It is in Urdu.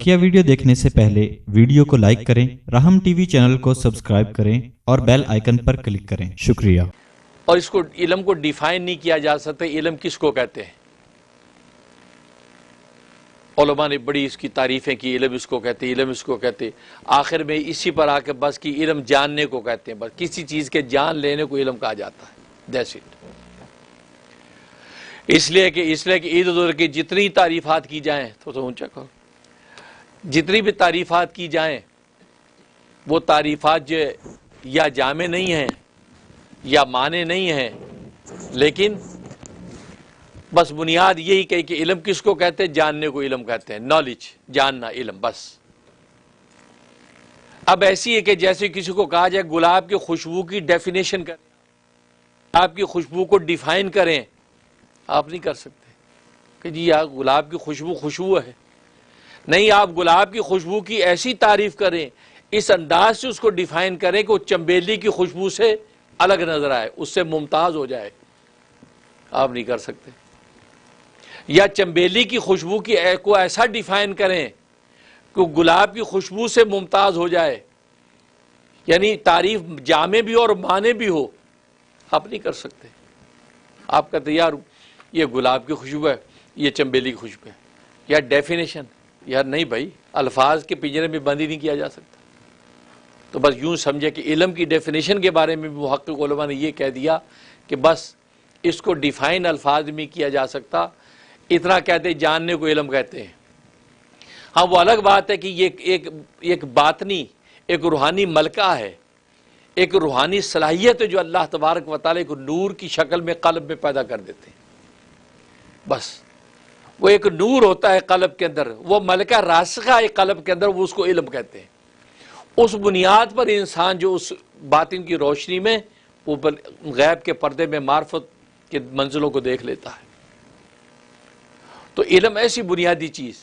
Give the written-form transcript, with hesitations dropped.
بقیہ ویڈیو دیکھنے سے پہلے ویڈیو کو لائک کریں، راہم ٹی وی چینل کو سبسکرائب کریں اور بیل آئیکن پر کلک کریں۔ شکریہ۔ اور اس کو علم کو ڈیفائن نہیں کیا جا سکتا، علم کس کو کہتے ہیں؟ علماء نے بڑی اس کی تعریفیں کی، علم اس کو کہتے ہیں، علم اس کو کہتے ہیں، آخر میں اسی پر آ کے بس کی علم جاننے کو کہتے ہیں، بس کسی چیز کے جان لینے کو علم کہا جاتا ہے، دیٹس اٹ۔ اس لیے کہ عید الضحیٰ کی جتنی تعریفات کی جائیں تو اونچا کرو، جتنی بھی تعریفات کی جائیں وہ تعریفات جو یا جامع نہیں ہیں یا معنی نہیں ہیں، لیکن بس بنیاد یہی کہی کہ علم کس کو کہتے ہیں؟ جاننے کو علم کہتے ہیں، نالج، جاننا، علم، بس۔ اب ایسی ہے کہ جیسے کسی کو کہا جائے گلاب کی خوشبو کی ڈیفینیشن کریں، گلاب کی خوشبو کو ڈیفائن کریں، آپ نہیں کر سکتے کہ جی یار گلاب کی خوشبو ہے، نہیں، آپ گلاب کی خوشبو کی ایسی تعریف کریں، اس انداز سے اس کو ڈیفائن کریں کہ وہ چنبیلی کی خوشبو سے الگ نظر آئے، اس سے ممتاز ہو جائے، آپ نہیں کر سکتے۔ یا چنبیلی کی خوشبو کو ایسا ڈیفائن کریں کہ گلاب کی خوشبو سے ممتاز ہو جائے، یعنی تعریف جامع بھی اور معنی بھی ہو، آپ نہیں کر سکتے۔ آپ کہتے یار یہ گلاب کی خوشبو ہے، یہ چنبیلی کی خوشبو ہے، یا ڈیفینیشن، یار نہیں بھائی، الفاظ کے پنجرے میں بند ہی نہیں کیا جا سکتا۔ تو بس یوں سمجھے کہ علم کی ڈیفینیشن کے بارے میں بھی محقق علماء نے یہ کہہ دیا کہ بس اس کو ڈیفائن الفاظ میں کیا جا سکتا، اتنا کہتے جاننے کو علم کہتے ہیں۔ ہاں وہ الگ بات ہے کہ یہ ایک باطنی، ایک روحانی ملکہ ہے، ایک روحانی صلاحیت ہے جو اللہ تبارک و تعالیٰ کو نور کی شکل میں قلب میں پیدا کر دیتے ہیں، بس وہ ایک نور ہوتا ہے قلب کے اندر، وہ ملکہ راسخہ ہے قلب کے اندر، وہ اس کو علم کہتے ہیں۔ اس بنیاد پر انسان جو اس باطن کی روشنی میں وہ غیب کے پردے میں معرفت کے منزلوں کو دیکھ لیتا ہے۔ تو علم ایسی بنیادی چیز